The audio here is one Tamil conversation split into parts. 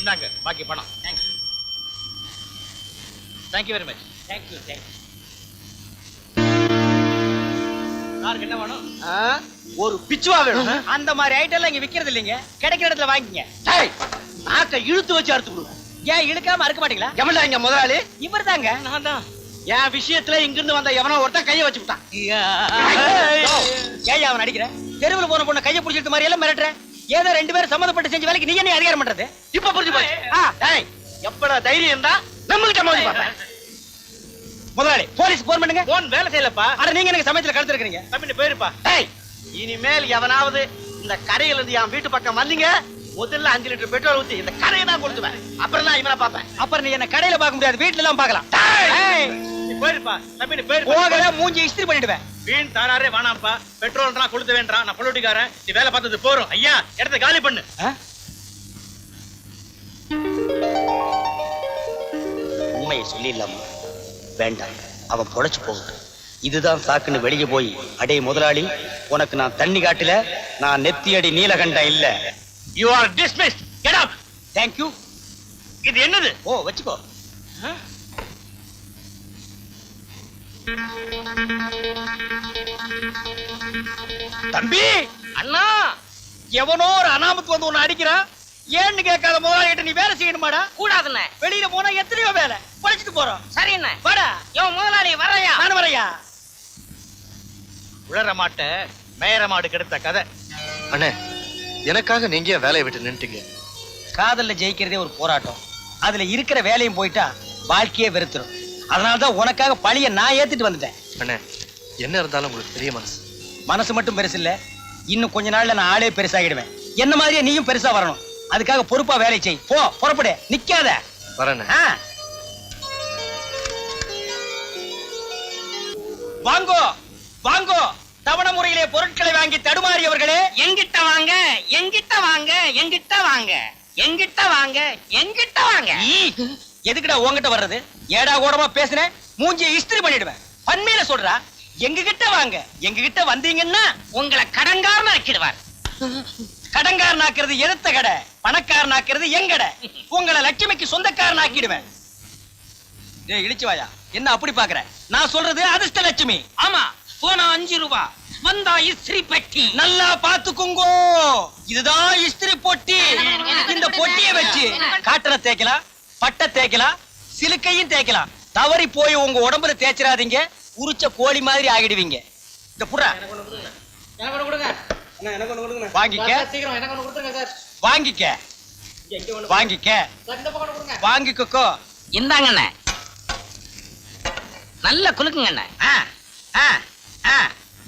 இந்தாங்க பாக்கி பணம். Thank you very much. தேங்க்யூ. யாருக்கு என்ன வேணும்? ஒரு பிச்சுவா வேணும். அந்த மாதிரி ஐட்டம் எல்லாம் இங்க விக்கிறது இல்லைங்க, கிடைக்கிற இடத்துல வாங்கிங்க. நாக்க இழுத்து வச்சு அறுத்து கொடுங்க. ஏன் இழுக்காம அறுக்க மாட்டீங்களா? எவன்டா இங்க முதலாளி? இவர் தாங்க. நான் தான். என் விஷயத்துல இங்கிருந்து வந்த எவனோ ஒருத்தன் கையை வச்சு விட்டான். ஏன் அவன் அடிக்கிற? தெருவில் போன பொண்ணை கையை பிடிச்சிருக்க மாதிரி எல்லாம் மிரட்டுற. ஏதோ 2 பேரும் சம்மந்தப்பட்டு செஞ்ச வேலைக்கு நீ என்ன அதிகாரம் பண்றது? இப்ப புரிஞ்சு போச்சு. எப்படா தைரியம் இருந்தா நம்மளுக்கு மோதி பாப்பேன். முதலாளி போலீஸ் போன் பண்ணுங்க. போன் வேலை செய்யலப்பா. அட நீங்க எனக்கு சமயத்துல கடத்து இருக்கீங்க. தம்பி போயிருப்பா. இனிமேல் எவனாவது இந்த கடையில இருந்து என் வீட்டு பக்கம் வந்தீங்க, முதல்ல 5 லிட்டர் பெட்ரோல் ஊத்தி இந்த கடையை தான் கொடுத்துவேன். அப்புறம் தான் இவனை பாப்பேன். அப்புறம் நீ என்ன கடையில பார்க்க முடியாது, வீட்டுல எல்லாம் பார்க்கலாம். போயிருப்பா தம்பி போயிருப்பா. போகல மூஞ்சி இஸ்திரி பண்ணிடுவேன். வீண் தாராரே வேணாம்ப்பா. பெட்ரோல்ன்றா கொளுத்த வேண்டாம். நான் பொலிட்டிக்காரன். நீ வேலை பார்த்தது போறோம். ஐயா இடத்த காலி பண்ணு. உண்மையை சொல்லிடலாமா? வேண்டாம், அவன் பொழைச்சு போகட்டும். இதுதான் சாக்குன்னு வெளியே போய், அடே முதலாளி, உனக்கு நான் தண்ணி காட்டல, நான் நெத்தியடி நீலகண்டம் இல்ல. You are dismissed. Get up. Thank you. இது என்னது? ஓ வச்சுக்கோ. தம்பி அண்ணா, எவனோ ஒரு அனாமத்து வந்து உன்னை அடிக்கிறான். ஏன்னு கேட்காத முதலாளிகிட்ட நீ வேலை செய்யணுமாடா? கூடாதுண்ணே. வெளியில போனா எத்தனையோ வேலை, படிச்சுட்டு போறோம். சரி என்ன வாடா. இவன் முதலாளி வரையா? நான் வரையா. உளற மாட்ட மேயற மாடு கெடுத்த கதை. அண்ணே, எனக்காக நீங்க வேலையை விட்டு நின்றுட்டீங்க. காதல்ல ஜெயிக்கிறதே ஒரு போராட்டம். அதுல இருக்கிற வேலையும் போயிட்டா வாழ்க்கையே வெறுத்துரும். அதனாலதான் உனக்காக பழிய நான் ஏத்துட்டு வந்துட்டேன். அண்ணே, என்ன இருந்தாலும் உங்களுக்கு பெரிய மனசு. மனசு மட்டும் பெருசு இல்ல, இன்னும் கொஞ்ச நாள்ல நான் ஆளே பெருசாகிடுவேன். என்ன மாதிரியே நீயும் பெருசா வரணும். அதுக்காக பொறுப்பா வேலை செய். போ, புறப்படு, நிக்காத. வரேன். வாங்கோ வாங்கோ, தவணை முறையிலே பொருட்களை வாங்கி தடுமாறியவர்களே, எங்கிட்ட வாங்க, எங்கிட்ட வாங்க, எங்கிட்ட வாங்க, எங்கிட்ட வாங்க, எங்கிட்ட வாங்க. எதுக்குடா உன்கிட்ட வர்றது? ஏடா கூடமா பேசுனேன், மூஞ்சியை இஸ்திரி பண்ணிடுவேன். பன்மையில சொல்றா, எங்க கிட்ட வாங்க. எங்க கிட்ட வந்தீங்கன்னா உங்களை கடன்காரன் ஆக்கிடுவார். கடன்காரன் ஆக்குறது எதிர்த்த கடை, பணக்காரன் ஆக்குறது எங்கடை. உங்களை லட்சுமிக்கு சொந்தக்காரன் ஆக்கிடுவேன். இழிச்சு வாயா, என்ன அப்படி பாக்குற? நான் சொல்றது அதிர்ஷ்ட லட்சுமி. ஆமா, போனா 5 ரூபாய், வந்தா இஸ்திரி பெட்டி. நல்லா பாத்துக்குங்கோ, இதுதான் இஸ்திரி பொட்டி. இந்த பொட்டியை வச்சு காட்டனை தேய்க்கலாம், பட்டை தேய்க்கலாம், சிலுக்கையும் தேய்க்கலாம். தவறி போய் உங்க உடம்புல தேய்ச்சிடாதீங்க, உரிச்ச கோழி மாதிரி ஆகிடுவீங்க. இந்த புறா வாங்கிக்க, வாங்கிக்க, வாங்கிக்க, வாங்கிக்கோ. இந்தாங்கண்ணே, நல்ல குலுக்குங்கண்ணே.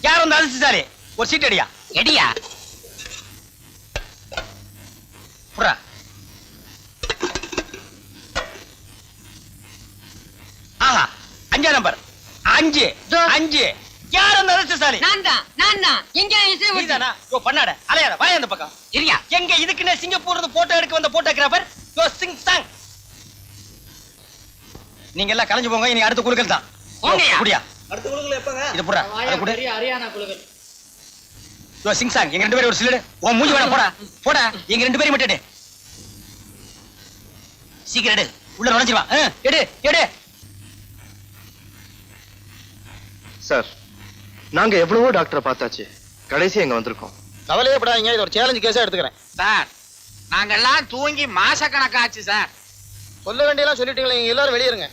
யார் வந்து அதிர்ஷ்டசாலி? ஒரு சீட் அடியா. எடியா புறா. ஆஹா, 5ஆம் நம்பர். 5 5. யார் அந்த அதிர்ஷ்டசாலி? நான் தான். எங்க நீதானா? யோ பண்ணாட, அலையாத, வாயா அந்த பக்கம். இரியா. எங்க இதுக்குன்னு சிங்கப்பூர்ல இருந்து போட்டோ எடுக்க வந்த போட்டோகிராஃபர் யோ சிங் சாங். நீங்க எல்லாம் கலைஞ்சு போங்க, இனி அடுத்த குலுக்கல் தான். அப்படியா? அடுத்த குலுக்கல் எப்பங்க? இது புறா. அது கூட ஹரியானா குலுக்கல். யோ சிங் சாங், எங்க 2 பேரும் ஒரு சிலடு. உன் மூஞ்சி வேணா போடா. போடா, எங்க 2 பேரையும் மட்டும் எடு. சீக்கிரம் எடு, உள்ள நுழைஞ்சிருவா. எடு எடு. சார், நாங்க எவ்வளவோ டாக்டரை பார்த்தாச்சு, கடைசி எங்க வந்திருக்கோம். கவலையே படாதீங்க, இது ஒரு சேலஞ்ச் கேஸா எடுத்துக்கிறேன். சார், நாங்கெல்லாம் தூங்கி மாசக்கணக்காச்சு சார். சொல்ல வேண்டியெல்லாம் சொல்லிட்டீங்களா? நீங்க எல்லாரும் வெளியேறுங்க.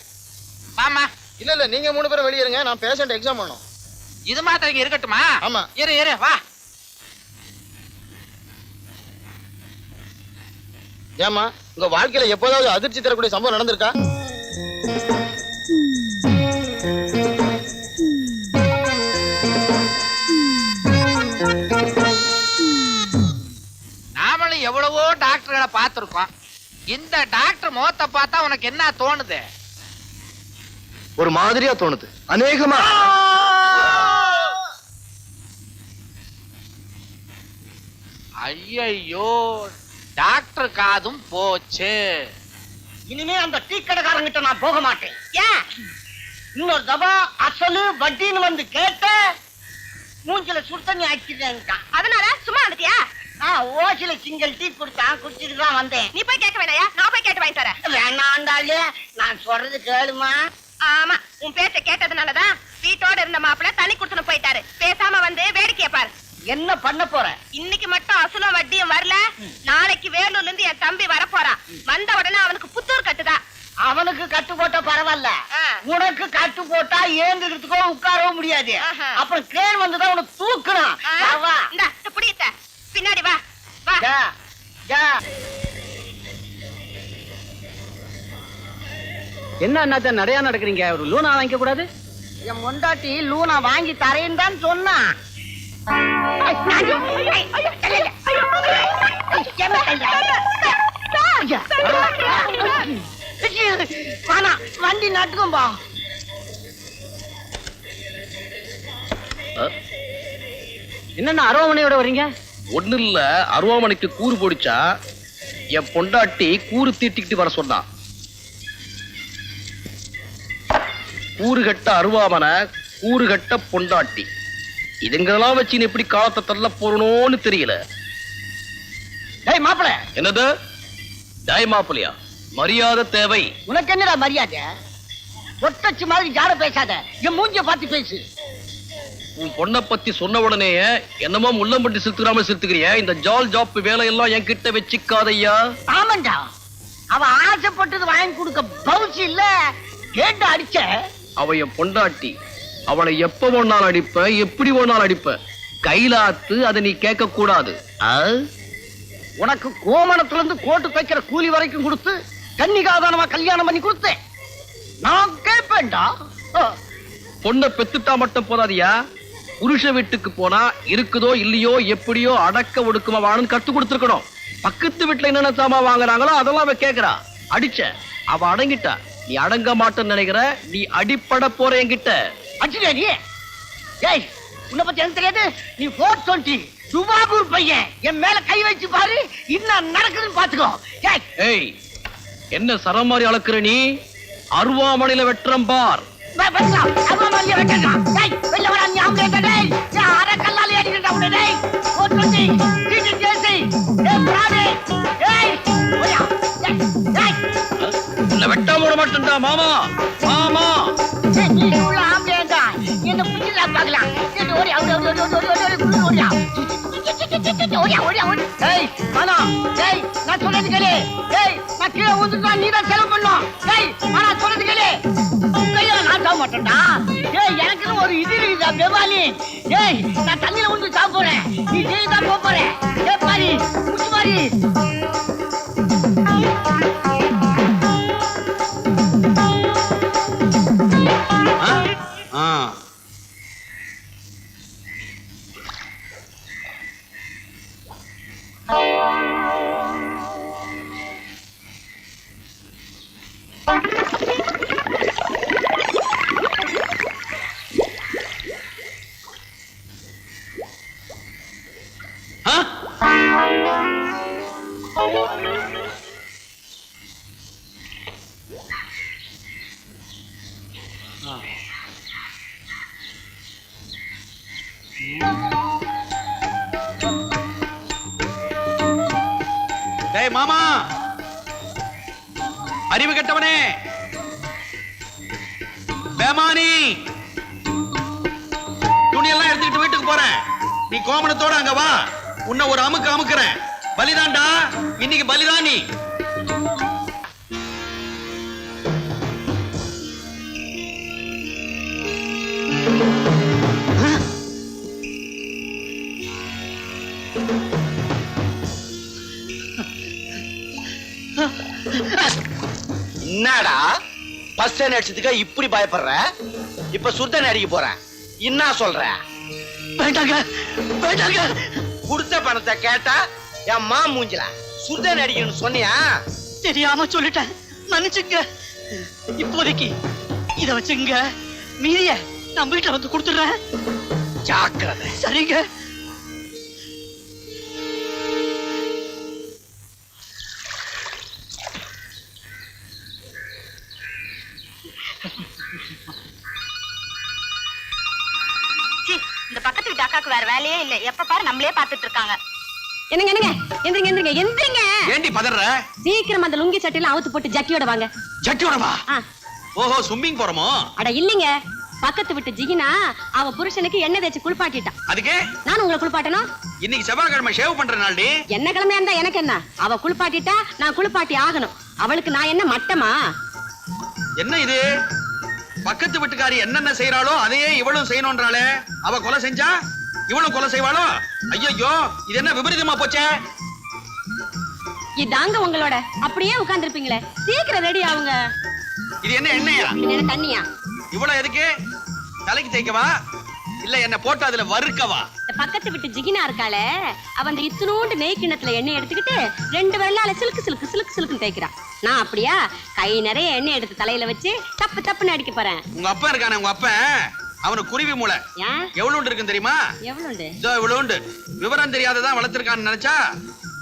மாமா, இல்ல நீங்க 3 பேரும் வெளியேறுங்க, நான் பேஷண்ட் எக்ஸாம் பண்ணணும். இது மாத்திரம் இங்க இருக்கட்டுமா? ஆமா. இரு வா. ஏமா, உங்க வாழ்க்கையில எப்போதாவது அதிர்ச்சி தரக்கூடிய சம்பவம் நடந்திருக்கா? நாமளும் எவ்வளவோ டாக்டர்களை பார்த்திருக்கோம். இந்த டாக்டர் முகத்தை பார்த்தா உனக்கு என்ன தோணுது? ஒரு மாதிரியா தோணுது. அநேகமா ஐயோ, டாக்டர் காதும் போச்சு. இனிமே அந்த டீ கடைக்காரங்கிட்ட நான் போக மாட்டேன். ஏன்? இன்னொரு தபா அசலு வட்டின்னு வந்து கேட்ட மூஞ்சில சுடு தண்ணி ஆக்கிட்டான். அதனால சும்மா வந்துட்டியா? ஓசில சிங்கிள் டீ கொடுத்தான், குடிச்சிட்டு தான் வந்தேன். நீ போய் கேட்க வேணாயா? நான் போய் வேணாண்டாலே நான் சொல்றது கேளுமா. ஆமா, உன் பேச்ச கேட்டதுனாலதான் வீட்டோட இருந்த மாப்பிள்ள தனி குடுத்துன்னு போயிட்டாரு. பேசாம வந்து வேடிக்கைய பாரு. என்ன பண்ண போற? இன்னைக்கு மட்டும் அசலும் வட்டியும் வரல, நாளைக்கு வேலூர்ல இருந்து என் தம்பி வர போறான். வந்த உடனே அவனுக்கு புத்தூர் கட்டுதா. அவனுக்கு கட்டு போட்டா பரவாயில்ல, ஆ. உனக்கு கட்டு போட்டா ஏந்துக்கிறதுக்கோ உட்காரவும் முடியாது. ஆஹா. அப்புறம் கேன் வந்துதான் உனக்கு தூக்கணும். வா. இந்த புடியத்த பின்னாடி வா வா. ஜா, ஜா. என்ன அண்ணாத்த நடையா நடக்கிறீங்க? ஒரு லூனா வாங்கிக்க கூடாது? என் முண்டாட்டி லூனா வாங்கி தரேன்னு தான் சொன்னா. வண்டி நட்டுக்கும்பா. என்னன்னா அருவாமனையோட வரீங்க? ஒண்ணு இல்ல, அருவாமனைக்கு கூறு போடிச்சா என் பொண்டாட்டி கூறு தீட்டிக்கிட்டு வர சொன்னான். கூறு கட்ட அருவாமனை, கூறு கட்ட பொண்டாட்டி, இதுங்கெல்லாம் வச்சு எப்படி காலத்தை தள்ள போறணும்னு தெரியல. டேய் மாப்பிள, என்னது டேய் மாப்பிளையா? மரியாதை தேவை. உனக்கு என்னடா மரியாதை? ஒட்டச்சு மாதிரி ஜாட பேசாத, என் மூஞ்சிய பார்த்து பேசு. உன் பொண்ணை பத்தி சொன்ன உடனே என்னமோ முள்ளம் பட்டி சிலுத்துறாம சிலுத்துக்கிறிய. இந்த ஜால் ஜாப் வேலையெல்லாம் என்கிட்ட வச்சுக்காதையா. ஆமாண்டா, அவ ஆசைப்பட்டது வாங்கி கொடுக்க பவுச்சு இல்ல, கேட்டு அடிச்ச. அவ என் பொண்டாட்டி, அவளை எப்ப ஒன்னாலும் அடிப்ப, எப்படி ஒன்னாலும் அடிப்ப. கைலாத்து அதை நீ கேட்க கூடாது. உனக்கு கோமணத்துல இருந்து கோட்டு தைக்கிற கூலி வரைக்கும் கொடுத்து கன்னிகாதானமா கல்யாணம் பண்ணி கொடுத்தேன். நான் கேட்பேன்டா. பொண்ணை பெத்துட்டா மட்டும் போதாதியா, புருஷ வீட்டுக்கு போனா இருக்குதோ இல்லையோ எப்படியோ அடக்க ஒடுக்குமா வாழன்னு கத்து கொடுத்துருக்கணும். பக்கத்து வீட்டுல என்னென்ன சாமா வாங்குறாங்களோ அதெல்லாம் அவ கேக்குறா. அடிச்ச, அவ அடங்கிட்டா. நீ அடங்க மாட்டேன்னு நினைக்கிற, நீ அடிப்பட போற என்கிட்ட. அடிச்சுடா நீ. ஏய், உன்னை பத்தி எனக்கு தெரியாது. நீ 420 துபாகூர் பையன். என் மேல கை வச்சு பாரு, இன்னும் நடக்குதுன்னு பாத்துக்கோ. ஏய், ஏய், என்ன சரம் மாதிரி அளக்குற நீ? அருவாமனையில வெட்டுறம் பார். வெட்டாம விட மாட்டேன்டா மாமா. மாமா எனக்கு ஒரு இது இருக்குதா பெவாலி? ஏய், நான் தண்ணியில வந்து சாப்பிடுறேன், நீ ஜெயிதான் போறேன். ஏ பாரி குச்சி மாறி. டேய் மாமா, அறிவு கெட்டவனே, பேமானி, துணியெல்லாம் எடுத்துக்கிட்டு வீட்டுக்கு போறேன். நீ கோமணத்தோட அங்க வா, உன்னை ஒரு அமுக்கு அமுக்குறேன். பலிதான்டா, இன்னைக்கு பலிதான் நீ. என்னடா பஸ் ஸ்டாண்ட் அடிச்சதுக்கு இப்படி பயப்படுற? இப்ப சுத்தனை அடிக்க போறேன். என்ன சொல்ற? வேண்டாங்க, வேண்டாங்க. கொடுத்த பணத்தை கேட்டா என் மா மூஞ்சல சுத்தனை அடிக்கணும்னு சொன்னியா? தெரியாம சொல்லிட்டேன், மன்னிச்சுங்க. இப்போதைக்கு இத வச்சுங்க, மீதிய நான் வீட்டுல வந்து கொடுத்துடுறேன். ஜாக்கிரதை. சரிங்க. இந்த பக்கத்து வீட்டு அக்காக்கு வேற வேலையே இல்ல, எப்ப பாரு நம்மளே பாத்துட்டு இருக்காங்க. என்னங்க என்னங்க எந்திரிங்க எந்திரிங்க எந்திரிங்க. ஏண்டி பதற? சீக்கிரம் அந்த லுங்கி சட்டையில அவுத்து போட்டு ஜட்டியோட வாங்க. ஜட்டியோட வா. ஆ. ஓஹோ ஸ்விம்மிங் போறோமோ? அட இல்லைங்க, பக்கத்து விட்டு ஜிகினா அவ புருஷனுக்கு எண்ணெய் தேய்ச்சி குளிப்பாட்டிட்டான். அதுக்கு நான் உங்களை குளிப்பாட்டணும். இன்னைக்கு செவ்வாய்க்கிழமை ஷேவ் பண்ற நாள்டி. என்ன கிழமையா இருந்தா எனக்கு என்ன? அவ குளிப்பாட்டிட்டா நான் குளிப்பாட்டி ஆகணும். அவளுக்கு நான் என்ன மட்டமா? என்ன இது? பக்கத்து வீட்டுக்காரி என்னென்ன செய்யறாளோ அதையே இவளும் செய்யணும்ன்றாளே. அவ கொலை செஞ்சா இவளும் கொலை செய்வாளோ? ஐயோ இது என்ன விபரீதமா போச்சே? இதாங்க உங்களோட. அப்படியே உட்கார்ந்திருப்பீங்களே, சீக்கிரம் ரெடி ஆவுங்க. இது என்ன எண்ணெயா? இது என்ன தண்ணியா? இவ்வளவு எதுக்கு? தலைக்கு தேய்க்கவா இல்ல என்ன போட்டு அதுல வறுக்கவா? இந்த பக்கத்து விட்டு ஜிகினா இருக்காளே, அவ அந்த இத்துணூண்டு நெய் கிண்ணத்துல எண்ணெய் எடுத்துக்கிட்டு 2 விரலால சிலுக்கு சிலுக்கு சிலுக்கு சிலுக்குன்னு தேய்க்கிறான். நான் அப்படியா கை நிறைய எண்ணெய் எடுத்து தலையில வச்சு தப்பு தப்புன்னு அடிக்க போறேன். உங்க அப்பா இருக்கானே, உங்க அப்பா அவனுக்கு குருவி மூளை ஏன்? எவ்வளவு இருக்குன்னு தெரியுமா? எவ்வளவுண்டு? இதோ இவ்வளவுண்டு. விவரம் தெரியாததான் வளர்த்திருக்கான்னு நினைச்சா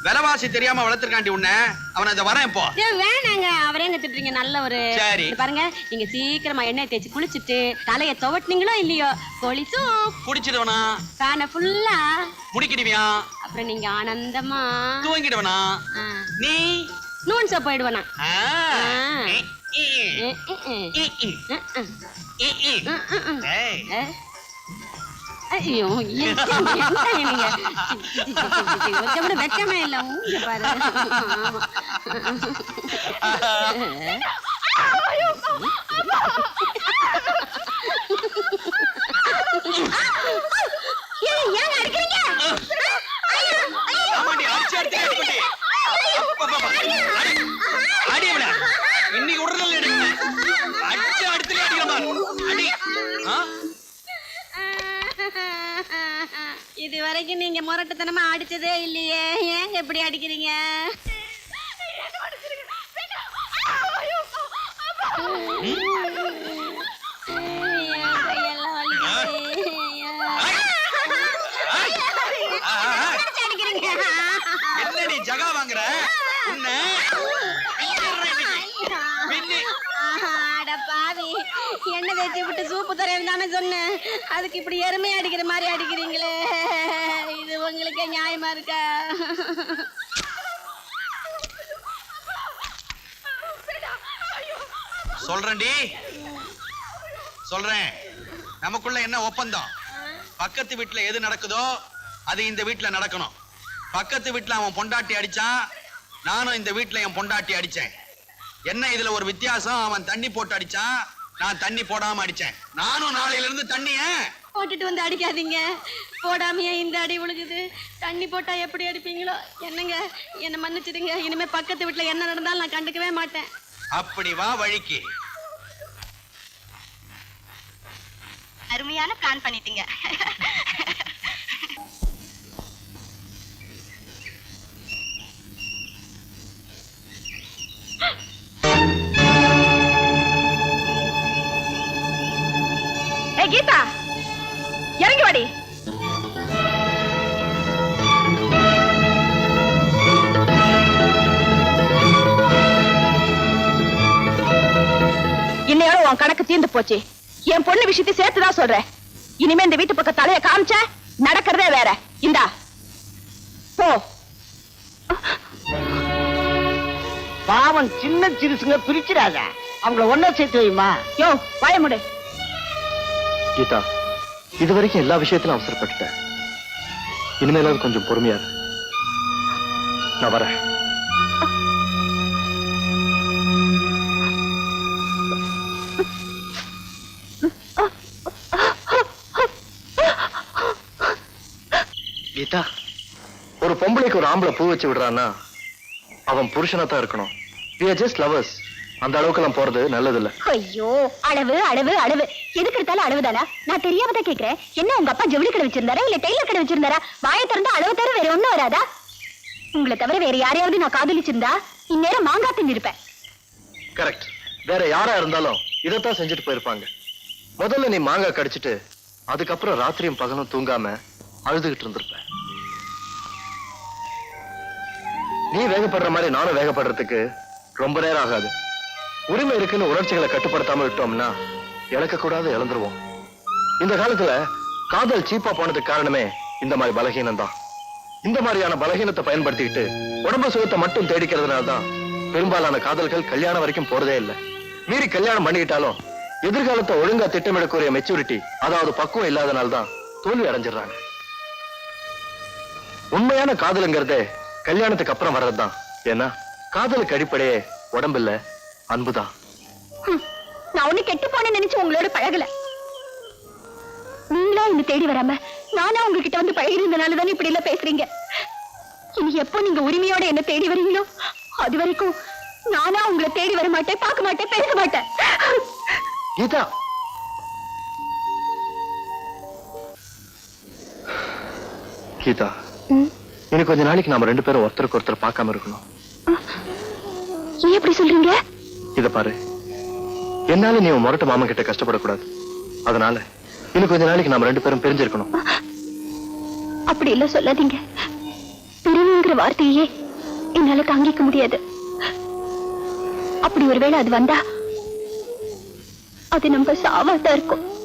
விலைவாசி தெரியாம வளர்த்திருக்காண்டி உன்ன. அவனை இதை வரேன் இப்போ. வேணாங்க, அவரே எங்க திட்டுறீங்க? நல்ல ஒரு சரி. இது பாருங்க, நீங்க சீக்கிரமா எண்ணெய் தேய்ச்சி குளிச்சுட்டு தலைய துவட்டினீங்களோ இல்லையோ கோழி சூப் குடிச்சிடுவனா? காண ஃபுல்லா முடிக்கிடுவியா? அப்புறம் நீங்க ஆனந்தமா தூங்கிடுவனா? ஆ, நீ நூன் சோப் போயிடுவனா? ஆ. ஆ. இ, இ. இ, இ. இ, இ. ஏய். ஐயோ என்ன நீங்க கொஞ்சம் கூட வெக்கமே இல்ல. மூஞ்ச பாரு. ஏன் அடிக்கிறீங்க? ஆமாண்டி, அடிச்சு அடிச்சு அடிப்படி. அப்பப்பப்பா. அடி அவளை. இன்னைக்கு உடனே அடிக்கணும். அடிச்சு அடுத்துல அடிக்கிற மாதிரி. அடி. ஆ? இது வரைக்கும் நீங்க முரட்டுத்தனமா அடிச்சதே இல்லையே, ஏங்க இப்படி அடிக்கிறீங்க? என்ன நீ ஜகா வாங்குற? உன்னை பின்னி. அட பாவி, எண்ணெய் தேய்ச்சி விட்டு சூப்பு தரேன் தானே சொன்னேன். அதுக்கு இப்படி எருமை அடிக்கிற மாதிரி அடிக்கிறீங்களே, இது உங்களுக்கே நியாயமா இருக்கா? சொல்றேன்டி, சொல்றேன். நமக்குள்ள என்ன ஒப்பந்தம்? பக்கத்து வீட்டுல எது நடக்குதோ அது இந்த வீட்டுல நடக்கணும். பக்கத்து வீட்டுல அவன் பொண்டாட்டி அடிச்சான், நானும் இந்த வீட்டுல என் பொண்டாட்டி அடிச்சேன். என்ன இதுல ஒரு வித்தியாசம்? அவன் தண்ணி போட்டு அடிச்சான், நான் தண்ணி போடாம அடிச்சேன். நானும் நாளையில இருந்து தண்ணிய போட்டுட்டு வந்து அடிக்காதீங்க. போடாமையே இந்த அடி விழுகுது. தண்ணி போட்டா எப்படி அடிப்பீங்களோ? என்னங்க, என்ன மன்னிச்சிடுங்க. இனிமே பக்கத்து வீட்டுல என்ன நடந்தாலும் நான் கண்டுக்கவே மாட்டேன். அப்படி வா வழிக்கு. அருமையான பிளான் பண்ணிட்டீங்க. கீதா, இறங்கி வாடி. இன்னையோட உன் கணக்கு தீர்ந்து போச்சு. என் பொண்ணு விஷயத்தை சேர்த்துதான் சொல்றேன். இனிமே இந்த வீட்டு பக்கம் தலைய காமிச்ச நடக்கிறதே வேற. இந்தா போ. பாவம் சின்ன சிறுசுங்க பிரிச்சிடாத, அவங்கள ஒன்னா சேர்த்து வைமா. யோ வாய முடு. கீதா, இது வரைக்கும் எல்லா விஷயத்திலும் அவசரப்பட்டுட்டேன். இனிமேலாவது கொஞ்சம் பொறுமையா இரு. நான் வரேன். கீதா, ஒரு பொம்பளைக்கு ஒரு ஆம்பளை பூ வச்சு விடுறான்னா அவன் புருஷனா தான் இருக்கணும். We are just lovers. அந்த அளவுக்கு எல்லாம் போறது நல்லது இல்ல. ஐயோ, அளவு அளவு அளவு, எதுக்கு எடுத்தாலும் அளவுதானா? நான் தெரியாம தான் கேக்குறேன். என்ன உங்க அப்பா ஜவுளி கடை வச்சிருந்தாரா இல்ல டெய்லர் கடை வச்சிருந்தாரா? வாயை திறந்து அளவு தவிர வேற ஒண்ணும் வராதா? உங்களை தவிர வேற யாரையாவது நான் காதலிச்சிருந்தா இந்நேரம் மாங்கா தின்னிருப்பேன். கரெக்ட். வேற யாரா இருந்தாலும் இதைத்தான் செஞ்சுட்டு போயிருப்பாங்க. முதல்ல நீ மாங்காய் கடிச்சிட்டு அதுக்கப்புறம் ராத்திரியும் பகலும் தூங்காம அழுதுகிட்டு இருந்திருப்ப. நீ வேகப்படுற மாதிரி நானும் வேகப்படுறதுக்கு ரொம்ப நேரம் ஆகாது. உரிமை இருக்குன்னு உணர்ச்சிகளை கட்டுப்படுத்தாம விட்டோம்னா இழக்க கூடாது, இழந்துருவோம். இந்த காலத்துல காதல் சீப்பா போனதுக்கு காரணமே இந்த மாதிரி பலகீனம் தான். இந்த மாதிரியான பலகீனத்தை பயன்படுத்திக்கிட்டு உடம்பு சுகத்தை மட்டும் தேடிக்கிறதுனாலதான் பெரும்பாலான காதல்கள் கல்யாணம் வரைக்கும் போறதே இல்லை. மீறி கல்யாணம் பண்ணிக்கிட்டாலும் எதிர்காலத்தை ஒழுங்கா திட்டமிடக்கூடிய மெச்சூரிட்டி, அதாவது பக்குவம் இல்லாதனால்தான் தோல்வி அடைஞ்சிடறாங்க. உண்மையான காதலுங்கிறதே கல்யாணத்துக்கு அப்புறம் வர்றதுதான். ஏன்னா காதலுக்கு அடிப்படையே உடம்பு இல்ல, அன்புதான். நான் ஒண்ணு கெட்டு போன நினைச்சு உங்களோட பழகல. நீங்களா என்ன தேடி வராம நானா உங்ககிட்ட வந்து பழகிருந்தனாலதானே இப்படி எல்லாம் பேசுறீங்க. இனி எப்போ நீங்க உரிமையோட என்ன தேடி வரீங்களோ அது வரைக்கும் நானா உங்களை தேடி வர மாட்டேன், பார்க்க மாட்டேன், பேச மாட்டேன். கீதா, கீதா, இன்னும் கொஞ்ச நாளைக்கு நாம 2 பேரும் ஒருத்தருக்கு ஒருத்தர் பார்க்காம இருக்கணும். ஏன் எப்படி சொல்றீங்க? இத பாரு, என்னால நீ உன் முரட்டு மாமன் கிட்ட கஷ்டப்படக்கூடாது. அதனால இன்னும் கொஞ்ச நாளைக்கு நாம 2 பேரும் பிரிஞ்சிருக்கணும். அப்படி எல்லாம் சொல்லாதீங்க. பிரிவுங்கிற வார்த்தையே என்னால தாங்கிக்க முடியாது. அப்படி ஒருவேளை அது வந்தா அது நம்ம சாவாதான் இருக்கும்.